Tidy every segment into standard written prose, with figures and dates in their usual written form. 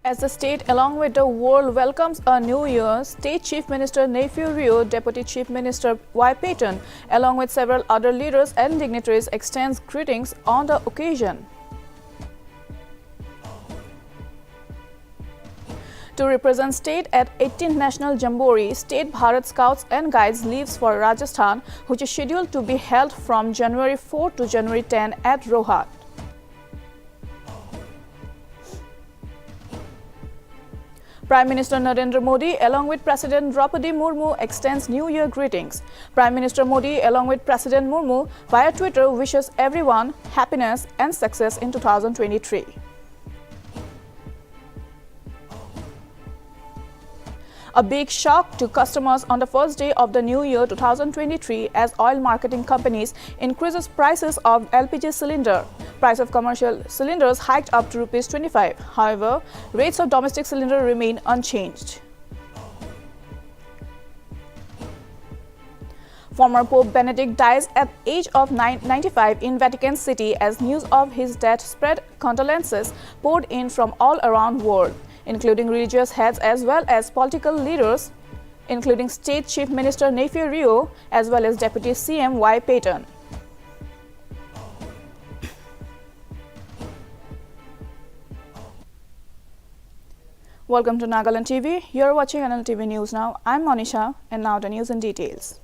As the state along with the world welcomes a new year, State Chief Minister Nephew Rio, Deputy Chief Minister Y. Payton, along with several other leaders and dignitaries extends greetings on the occasion. To represent state at 18th National Jamboree, State Bharat Scouts and Guides leaves for Rajasthan, which is scheduled to be held from January 4 to January 10 at Rohat. Prime Minister Narendra Modi along with President Draupadi Murmu extends New Year greetings. Prime Minister Modi along with President Murmu via Twitter wishes everyone happiness and success in 2023. A big shock to customers on the first day of the new year 2023 as oil marketing companies increases prices of LPG cylinder. Price of commercial cylinders hiked up to Rs 25. However, rates of domestic cylinder remain unchanged. Former Pope Benedict dies at age of 95 in Vatican City as news of his death spread. Condolences poured in from all around world, including religious heads as well as political leaders, including State Chief Minister Nephew Rio as well as Deputy CM Y. Payton. Welcome to Nagaland TV. You're watching Nltv News now. I'm Monisha, and now the news in details.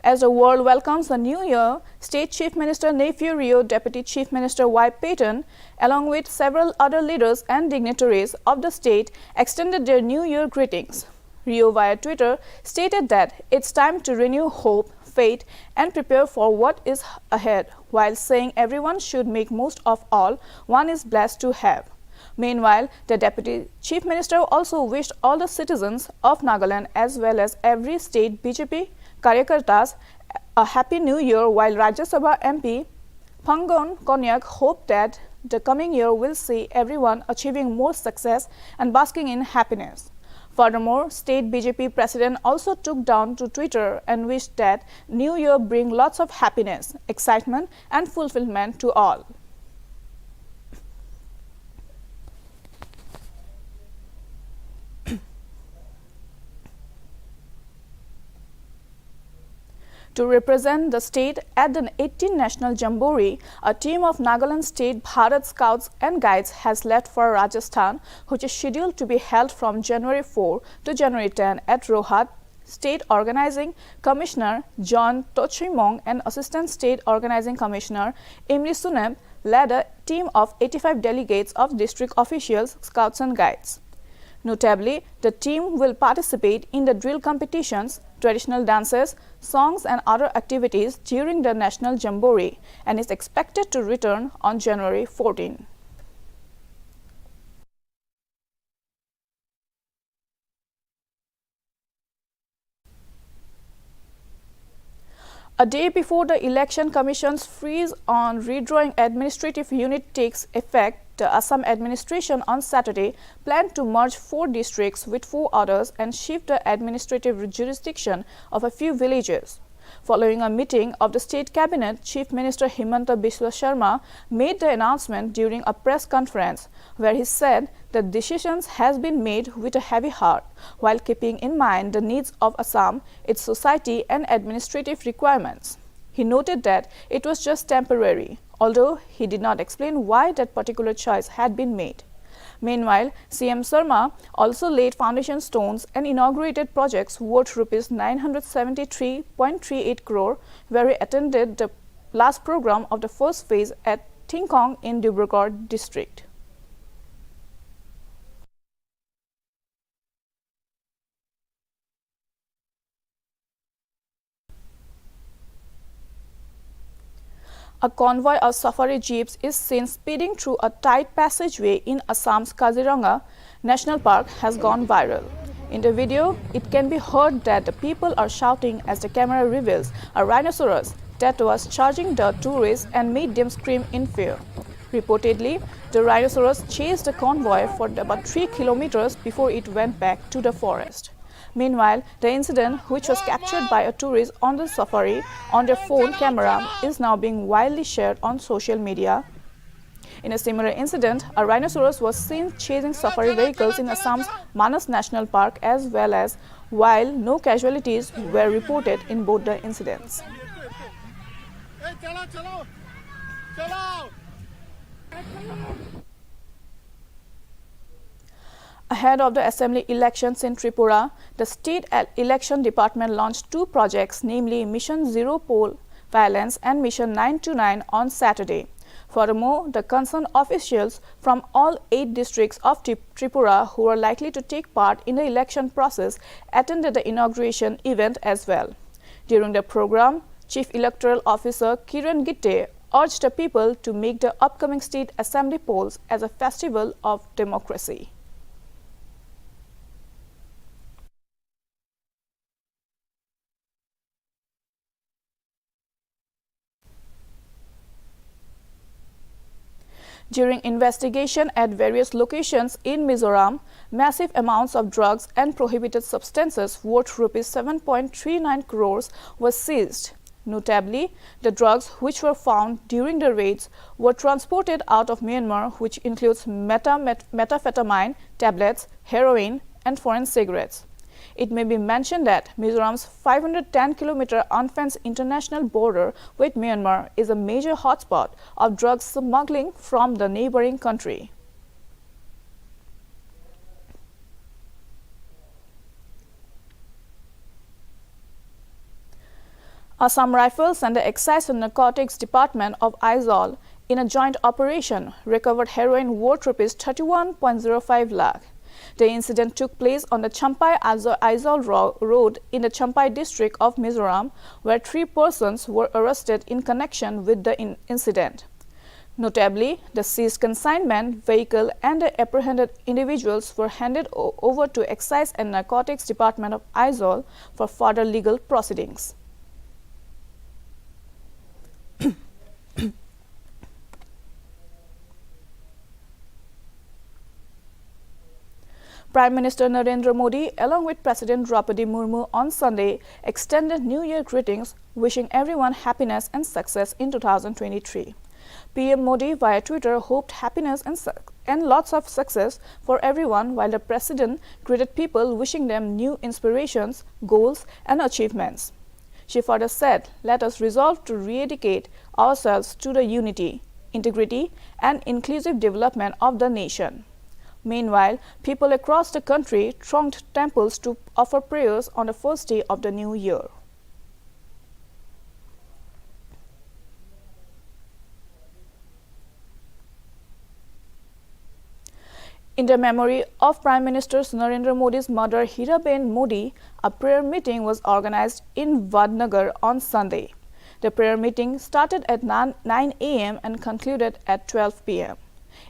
As the world welcomes the new year, State Chief Minister Nephew Rio, Deputy Chief Minister Y. Payton, along with several other leaders and dignitaries of the state, extended their New Year greetings. Rio via Twitter stated that it's time to renew hope, faith, and prepare for what is ahead, while saying everyone should make most of all one is blessed to have. Meanwhile, the Deputy Chief Minister also wished all the citizens of Nagaland as well as every state BJP Karyakartas a happy new year, while Rajya Sabha MP Pangon Konyak hoped that the coming year will see everyone achieving more success and basking in happiness. Furthermore, state BJP president also took down to Twitter and wished that new year bring lots of happiness, excitement and fulfillment to all. To represent the state at the 18th National Jamboree, a team of Nagaland State Bharat Scouts and Guides has left for Rajasthan, which is scheduled to be held from January 4 to January 10 at Rohat. State Organizing Commissioner John Tochimong and Assistant State Organizing Commissioner Imri Suneb led a team of 85 delegates of district officials, scouts and guides. Notably, the team will participate in the drill competitions, traditional dances, songs and other activities during the National Jamboree and is expected to return on January 14. A day before the Election Commission's freeze on redrawing administrative unit takes effect, the Assam administration on Saturday planned to merge 4 districts with 4 others and shift the administrative jurisdiction of a few villages. Following a meeting of the state cabinet, Chief Minister Himanta Biswa Sharma made the announcement during a press conference where he said the decisions has been made with a heavy heart while keeping in mind the needs of Assam, its society and administrative requirements. He noted that it was just temporary, although he did not explain why that particular choice had been made. Meanwhile, CM Sharma also laid foundation stones and inaugurated projects worth Rs 973.38 crore, where he attended the last program of the first phase at Tingkong in Dibrugarh district. A convoy of safari jeeps is seen speeding through a tight passageway in Assam's Kaziranga National Park has gone viral. In the video, it can be heard that the people are shouting as the camera reveals a rhinoceros that was charging the tourists and made them scream in fear. Reportedly, the rhinoceros chased the convoy for about 3 kilometers before it went back to the forest. Meanwhile, the incident, which was captured by a tourist on the safari on their phone camera, is now being widely shared on social media. In a similar incident, a rhinoceros was seen chasing safari vehicles in Assam's Manas National Park as well as, while no casualties were reported in both the incidents. Ahead of the assembly elections in Tripura, the State Election Department launched two projects, namely Mission Zero Poll Violence and Mission 929 on Saturday. Furthermore, the concerned officials from all 8 districts of Tripura who are likely to take part in the election process attended the inauguration event as well. During the program, Chief Electoral Officer Kiran Gitte urged the people to make the upcoming state assembly polls as a festival of democracy. During investigation at various locations in Mizoram, massive amounts of drugs and prohibited substances worth Rs 7.39 crores were seized. Notably, the drugs which were found during the raids were transported out of Myanmar, which includes methamphetamine tablets, heroin, and foreign cigarettes. It may be mentioned that Mizoram's 510-kilometer unfenced international border with Myanmar is a major hotspot of drug smuggling from the neighboring country. Assam Rifles and the Excise and Narcotics Department of Aizawl, in a joint operation, recovered heroin worth Rs 31.05 lakh. The incident took place on the Champai-Aizawl Road in the Champai district of Mizoram, where 3 persons were arrested in connection with the incident. Notably, the seized consignment vehicle and the apprehended individuals were handed over to Excise and Narcotics Department of Aizawl for further legal proceedings. Prime Minister Narendra Modi, along with President Draupadi Murmu on Sunday, extended New Year greetings, wishing everyone happiness and success in 2023. PM Modi via Twitter hoped happiness and lots of success for everyone, while the President greeted people wishing them new inspirations, goals and achievements. She further said, "Let us resolve to rededicate ourselves to the unity, integrity and inclusive development of the nation." Meanwhile, people across the country thronged temples to offer prayers on the first day of the new year. In the memory of Prime Minister Narendra Modi's mother Hiraben Modi, a prayer meeting was organized in Vadnagar on Sunday. The prayer meeting started at 9 a.m. and concluded at 12 p.m.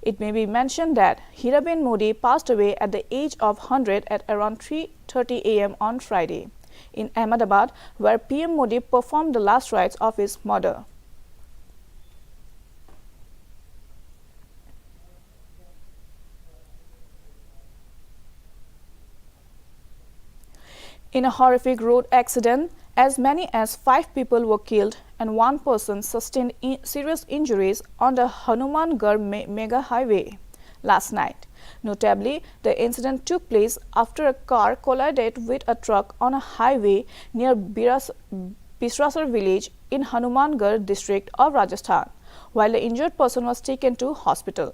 It may be mentioned that Hiraben Modi passed away at the age of 100 at around 3:30 a.m. on Friday in Ahmedabad, where PM Modi performed the last rites of his mother. In a horrific road accident, as many as 5 people were killed and 1 person sustained serious injuries on the Hanumangarh mega highway last night. Notably, the incident took place after a car collided with a truck on a highway near Bisrasar village in Hanumangarh district of Rajasthan, while the injured person was taken to hospital.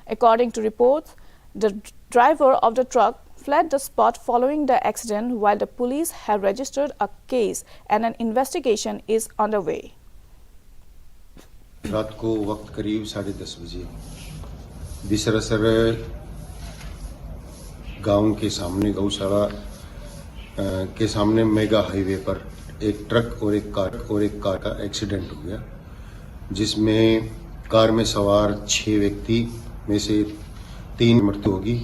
According to reports, the driver of the truck fled the spot following the accident, while the police have registered a case and an investigation is underway. रात को वक्त करीब 10:30 बजे बिसरसर गांव के सामने गौशाला के सामने मेगा हाईवे पर एक ट्रक और एक कार का एक्सीडेंट हो गया, जिसमें कार में सवार 6 व्यक्ति में से 3 मृत्यु होगी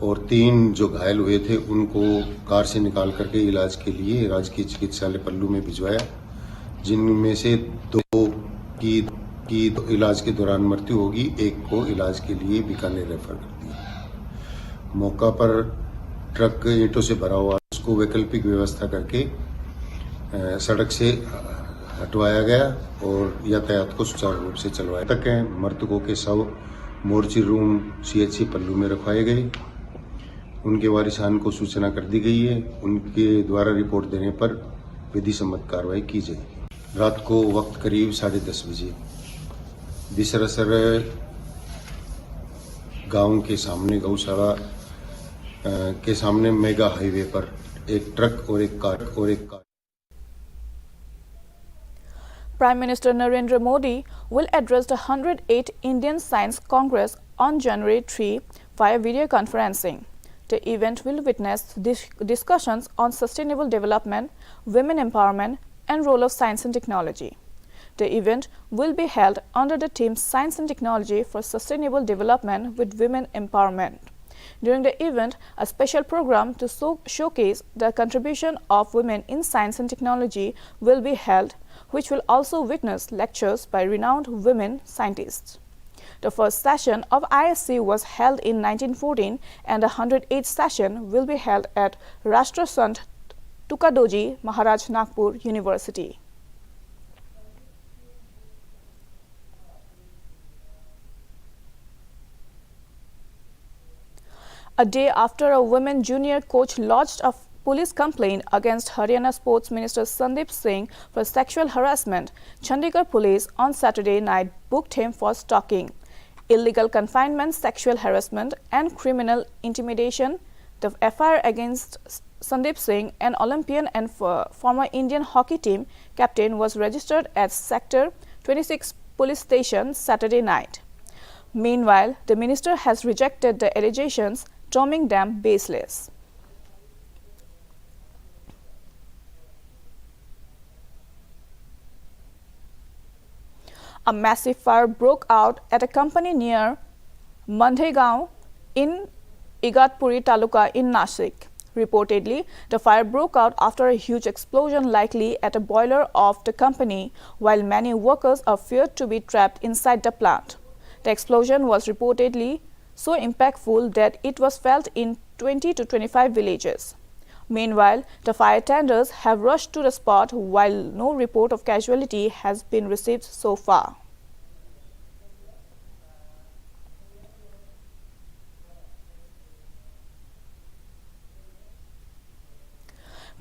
और 3 जो घायल हुए थे उनको कार से निकाल करके इलाज के लिए राजकीय चिकित्सालय पल्लू में भिजवाया, जिनमें से 2 की इलाज के दौरान मृत्यु होगी, 1 को इलाज के लिए बीकानेर रेफर कर दिया। मौका पर ट्रक ईंटों से भरा हुआ, उसको वैकल्पिक व्यवस्था करके सड़क से हटवाया गया और यातायात को सुचारू रूप से चलवाया तक है। मृतकों के शव मोर्ची रूम CHC पल्लू में रखवाए गए। उनके वारिसान को सूचना कर दी गई है। उनके द्वारा रिपोर्ट देने पर विधि सम्मत कार्रवाई की जाएगी। रात को वक्त करीब 10:30 बजे बिसरसर गांव के सामने गौशाला के सामने मेगा हाईवे पर एक ट्रक और एक car Prime Minister Narendra Modi will address the 108th Indian Science Congress on January 3 via video conferencing. The event will witness discussions on sustainable development, women empowerment, and role of science and technology. The event will be held under the theme Science and Technology for Sustainable Development with Women Empowerment. During the event, a special program to showcase the contribution of women in science and technology will be held, which will also witness lectures by renowned women scientists. The first session of ISC was held in 1914 and the 108th session will be held at Rashtra Sant Tukadoji Maharaj Nagpur University. A day after a women junior coach lodged a police complaint against Haryana Sports Minister Sandeep Singh for sexual harassment, Chandigarh police on Saturday night booked him for stalking, illegal confinement, sexual harassment and criminal intimidation. The FIR against Sandeep Singh, an Olympian and former Indian hockey team captain, was registered at Sector 26 police station Saturday night. Meanwhile, the minister has rejected the allegations, terming them baseless. A massive fire broke out at a company near Mandhegaon in Igatpuri Taluka in Nashik. Reportedly, the fire broke out after a huge explosion, likely at a boiler of the company, while many workers are feared to be trapped inside the plant. The explosion was reportedly so impactful that it was felt in 20 to 25 villages. Meanwhile, the fire tenders have rushed to the spot while no report of casualty has been received so far.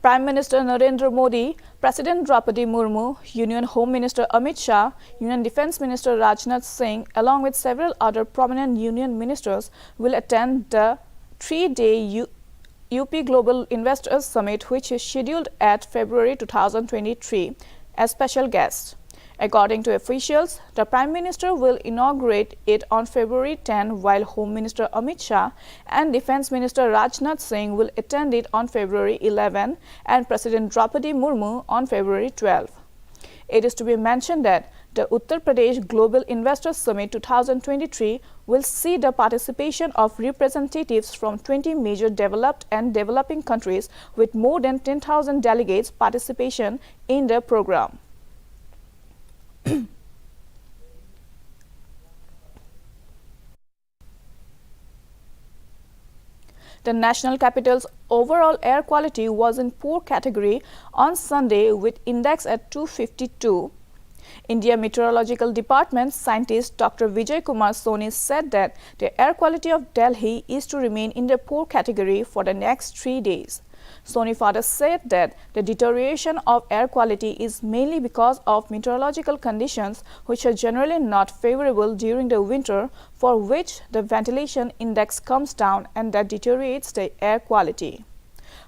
Prime Minister Narendra Modi, President Draupadi Murmu, Union Home Minister Amit Shah, Union Defence Minister Rajnath Singh, along with several other prominent union ministers, will attend the 3-day UP Global Investors Summit, which is scheduled at February 2023, as special guests. According to officials, the Prime Minister will inaugurate it on February 10, while Home Minister Amit Shah and Defence Minister Rajnath Singh will attend it on February 11 and President Draupadi Murmu on February 12. It is to be mentioned that the Uttar Pradesh Global Investors Summit 2023 will see the participation of representatives from 20 major developed and developing countries, with more than 10,000 delegates participation in the program. The national capital's overall air quality was in poor category on Sunday, with index at 252. India Meteorological Department scientist Dr. Vijay Kumar Soni said that the air quality of Delhi is to remain in the poor category for the next 3 days. Soni further said that the deterioration of air quality is mainly because of meteorological conditions which are generally not favorable during the winter, for which the ventilation index comes down and that deteriorates the air quality.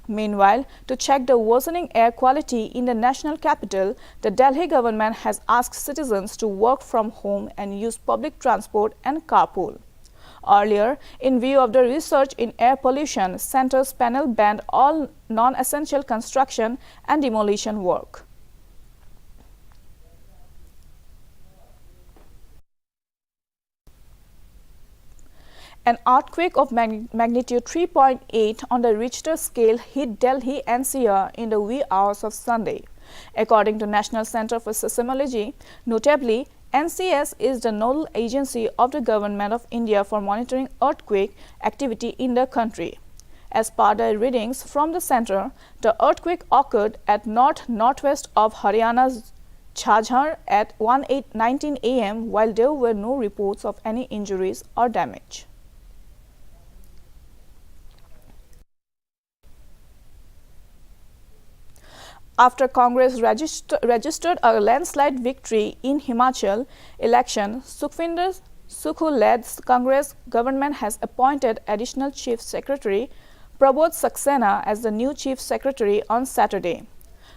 Meanwhile, to check the worsening air quality in the national capital, the Delhi government has asked citizens to work from home and use public transport and carpool. Earlier, in view of the research in air pollution, Centre's panel banned all non-essential construction and demolition work. An earthquake of magnitude 3.8 on the Richter scale hit Delhi NCR in the wee hours of Sunday. According to National Center for Seismology, notably, NCS is the nodal agency of the Government of India for monitoring earthquake activity in the country. As per the readings from the center, the earthquake occurred at northwest of Haryana's Jhajjar at 1:19 a.m. while there were no reports of any injuries or damage. After Congress registered a landslide victory in Himachal election, Sukhvinder Sukhu-led Congress government has appointed Additional Chief Secretary Prabodh Saxena as the new Chief Secretary on Saturday.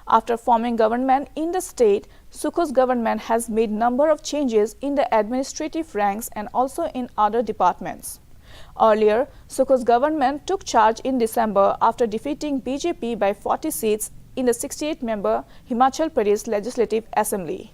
After forming government in the state, Sukhu's government has made number of changes in the administrative ranks and also in other departments. Earlier, Sukhu's government took charge in December after defeating BJP by 40 seats in the 68-member Himachal Pradesh Legislative Assembly.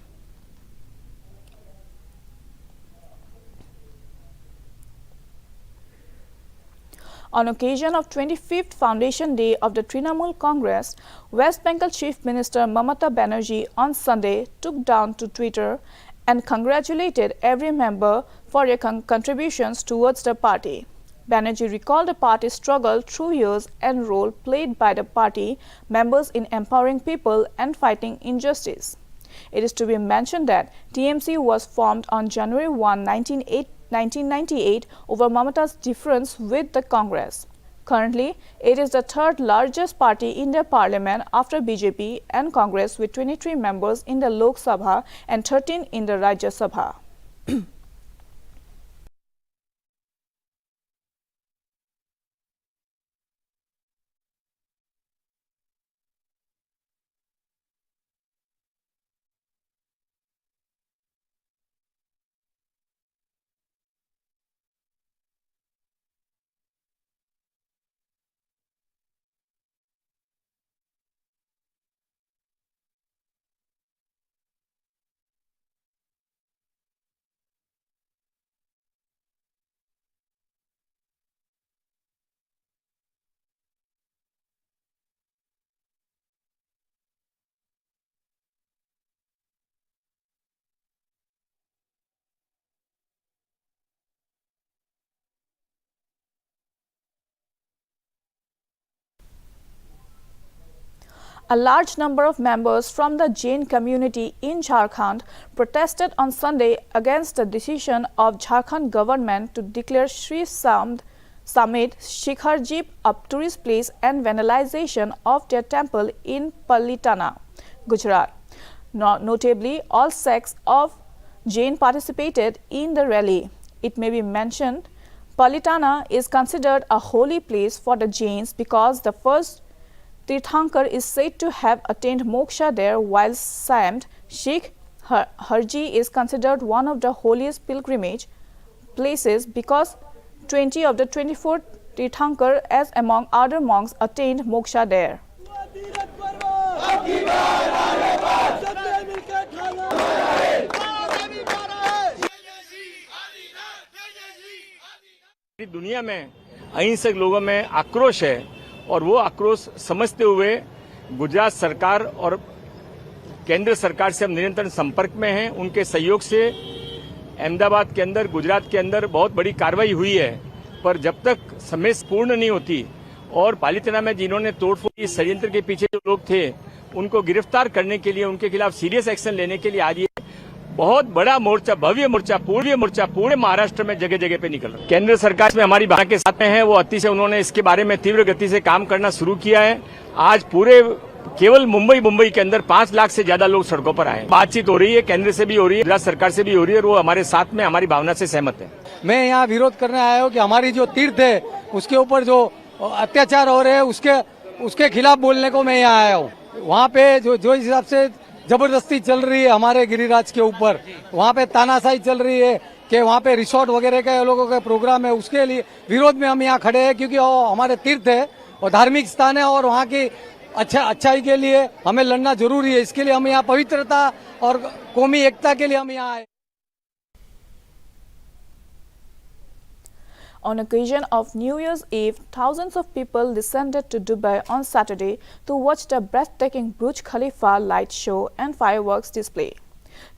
On occasion of 25th Foundation Day of the Trinamool Congress, West Bengal Chief Minister Mamata Banerjee on Sunday took down to Twitter and congratulated every member for their contributions towards the party. Banerjee recalled the party's struggle through years and role played by the party members in empowering people and fighting injustice. It is to be mentioned that TMC was formed on January 1, 1998 over Mamata's difference with the Congress. Currently, it is the third largest party in the parliament after BJP and Congress with 23 members in the Lok Sabha and 13 in the Rajya Sabha. A large number of members from the Jain community in Jharkhand protested on Sunday against the decision of Jharkhand government to declare Sri Samit Shikharji a tourist place and vandalization of their temple in Palitana, Gujarat. Notably, all sects of Jain participated in the rally. It may be mentioned, Palitana is considered a holy place for the Jains because the first Tirthankar is said to have attained moksha there, while Saint Shikharji is considered one of the holiest pilgrimage places because 20 of the 24 Tirthankar, as among other monks, attained moksha there. दुनिया में अहिंसक लोगों में आक्रोश है और वो आक्रोश समझते हुए गुजरात सरकार और केंद्र सरकार से हम निरंतर संपर्क में हैं। उनके सहयोग से अहमदाबाद के अंदर, गुजरात के अंदर बहुत बड़ी कार्रवाई हुई है, पर जब तक समय पूर्ण नहीं होती और पालिताना में जिन्होंने तोड़फोड़ की षड्यंत्र के पीछे जो लोग थे उनको गिरफ्तार करने के लिए, उनके खिलाफ सीरियस एक्शन लेने के लिए आज ये बहुत बड़ा मोर्चा, भव्य मोर्चा, पूरे महाराष्ट्र में जगह जगह पे निकल रहा है। केंद्र सरकार में हमारी भाजपा के साथ में है, वो अतिशय उन्होंने इसके बारे में तीव्र गति से काम करना शुरू किया है। आज पूरे केवल मुंबई के अंदर 5 लाख से ज्यादा लोग सड़कों पर आए। बातचीत हो रही है, केंद्र से भी हो रही है, गुजरात सरकार से भी हो रही है और वो हमारे साथ में हमारी भावना से सहमत है। मैं यहाँ विरोध करने आया हूँ कि हमारी जो तीर्थ है उसके ऊपर जो अत्याचार हो रहे हैं उसके खिलाफ बोलने को मैं यहाँ आया हूँ। वहाँ पे जो हिसाब से जबरदस्ती चल रही है हमारे गिरिराज के ऊपर, वहाँ पे तानाशाही चल रही है कि वहाँ पे रिसोर्ट वगैरह के लोगों का प्रोग्राम है, उसके लिए विरोध में हम यहाँ खड़े हैं क्योंकि वो हमारे तीर्थ है और धार्मिक स्थान है और वहाँ की अच्छाई के लिए हमें लड़ना जरूरी है। इसके लिए हम यहाँ पवित्रता और कौमी एकता के लिए हम यहाँ आए। On occasion of New Year's Eve, thousands of people descended to Dubai on Saturday to watch the breathtaking Burj Khalifa light show and fireworks display.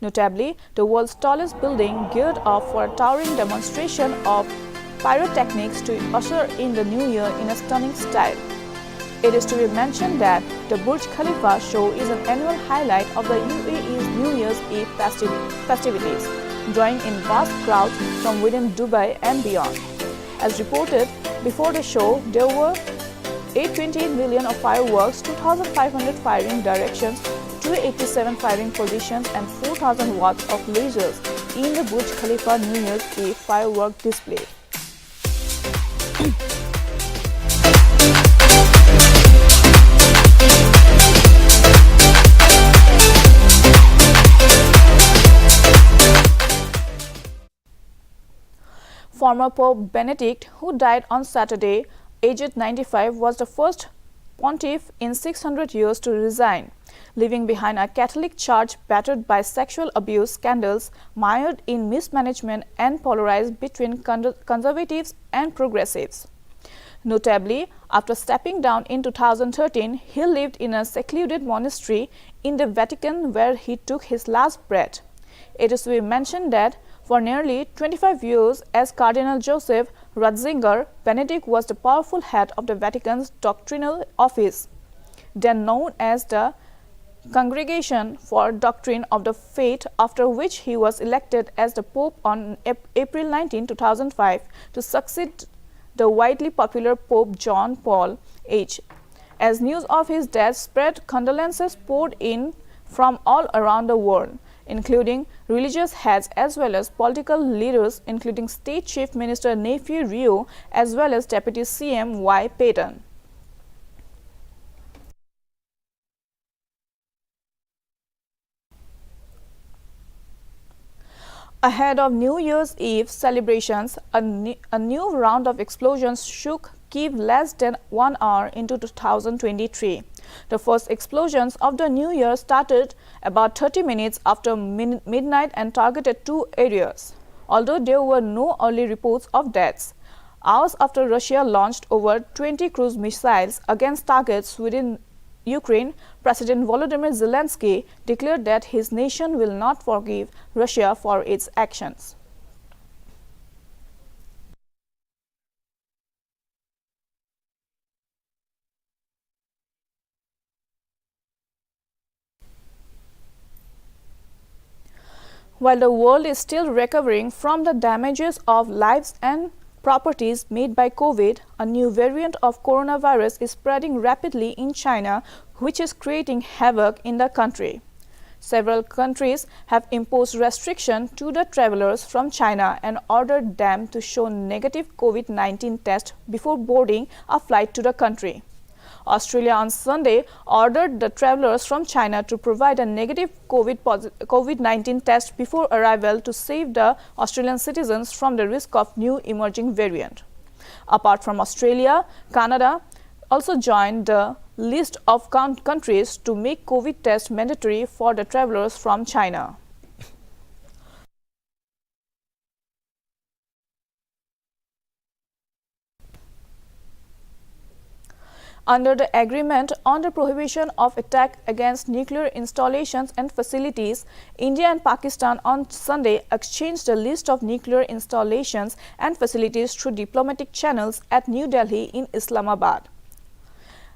Notably, the world's tallest building geared up for a towering demonstration of pyrotechnics to usher in the new year in a stunning style. It is to be mentioned that the Burj Khalifa show is an annual highlight of the UAE's New Year's Eve festivities, drawing in vast crowds from within Dubai and beyond. As reported before the show, there were 828 million of fireworks, 2,500 firing directions, 287 firing positions and 4,000 watts of lasers in the Burj Khalifa New Year's Eve firework display. Former Pope Benedict, who died on Saturday, aged 95, was the first pontiff in 600 years to resign, leaving behind a Catholic church battered by sexual abuse scandals, mired in mismanagement and polarized between conservatives and progressives. Notably, after stepping down in 2013, he lived in a secluded monastery in the Vatican where he took his last breath. It is to be mentioned that for nearly 25 years as Cardinal Joseph Ratzinger, Benedict was the powerful head of the Vatican's doctrinal office, then known as the Congregation for Doctrine of the Faith, after which he was elected as the Pope on April 19, 2005 to succeed the widely popular Pope John Paul H. As news of his death spread, condolences poured in from all around the world, including religious heads as well as political leaders, including State Chief Minister Nephew Rio as well as Deputy CM Y. Payton. Ahead of New Year's Eve celebrations, a new round of explosions shook Kyiv less than 1 hour into 2023. The first explosions of the new year started about 30 minutes after midnight and targeted 2 areas. Although there were no early reports of deaths, hours after Russia launched over 20 cruise missiles against targets within Ukraine, President Volodymyr Zelensky declared that his nation will not forgive Russia for its actions. While the world is still recovering from the damages of lives and properties made by COVID, a new variant of coronavirus is spreading rapidly in China, which is creating havoc in the country. Several countries have imposed restrictions to the travelers from China and ordered them to show negative COVID-19 test before boarding a flight to the country. Australia on Sunday ordered the travelers from China to provide a negative COVID-19 test before arrival to save the Australian citizens from the risk of new emerging variant. Apart from Australia, Canada also joined the list of countries to make COVID tests mandatory for the travelers from China. Under the agreement on the prohibition of attack against nuclear installations and facilities, India and Pakistan on Sunday exchanged a list of nuclear installations and facilities through diplomatic channels at New Delhi in Islamabad.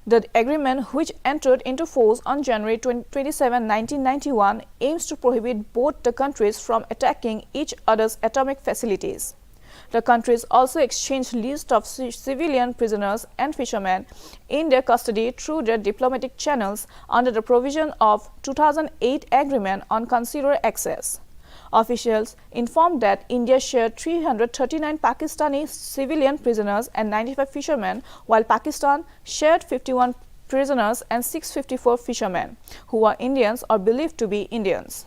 The agreement, which entered into force on January 27, 1991, aims to prohibit both the countries from attacking each other's atomic facilities. The countries also exchanged lists of civilian prisoners and fishermen in their custody through their diplomatic channels under the provision of 2008 Agreement on Consular Access. Officials informed that India shared 339 Pakistani civilian prisoners and 95 fishermen, while Pakistan shared 51 prisoners and 654 fishermen, who are Indians or believed to be Indians.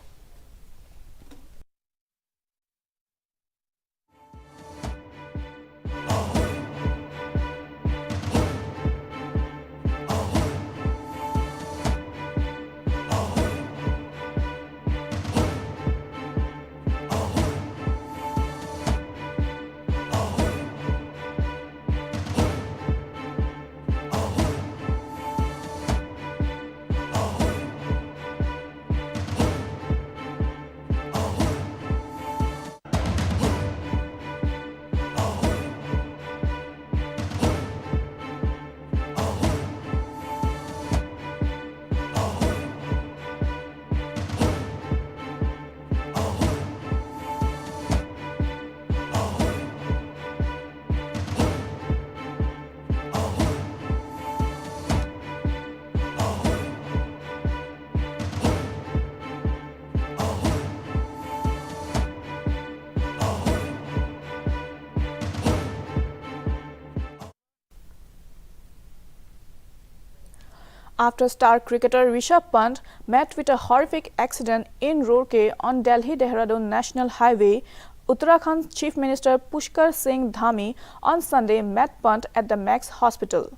after star cricketer Rishabh Pant met with a horrific accident in Roorkee on Delhi-Dehradun National Highway. Uttarakhand Chief Minister Pushkar Singh Dhami on Sunday met Pant at the Max Hospital.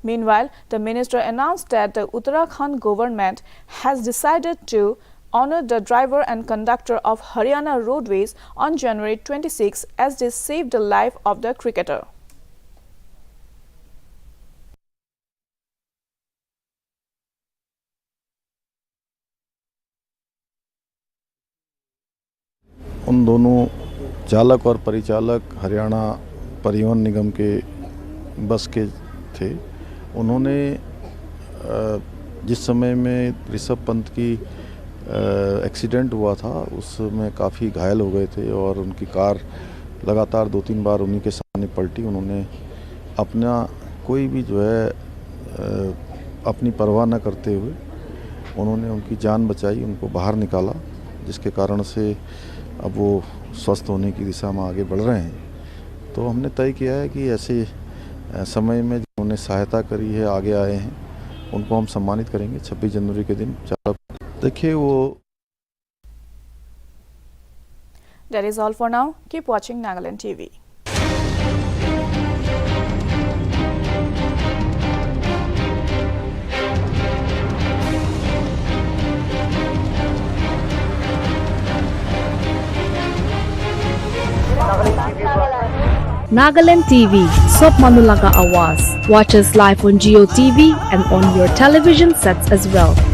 Meanwhile, the minister announced that the Uttarakhand government has decided to honor the driver and conductor of Haryana Roadways on January 26 as they saved the life of the cricketer. उन दोनों चालक और परिचालक हरियाणा परिवहन निगम के बस के थे। उन्होंने जिस समय में ऋषभ पंत की एक्सीडेंट हुआ था उसमें काफ़ी घायल हो गए थे और उनकी कार लगातार 2-3 बार उन्हीं के सामने पलटी। उन्होंने अपना कोई भी जो है अपनी परवाह न करते हुए उन्होंने उनकी जान बचाई, उनको बाहर निकाला, जिसके कारण से अब वो स्वस्थ होने की दिशा में आगे बढ़ रहे हैं। तो हमने तय किया है कि ऐसे समय में जो उन्हें सहायता करी है, आगे आए हैं, उनको हम सम्मानित करेंगे 26 जनवरी के दिन। देखिए वो That is all for now. Keep watching Nagaland TV. Nagaland TV, Soap Manulaga Awas. Watch us live on Geo TV and on your television sets as well. For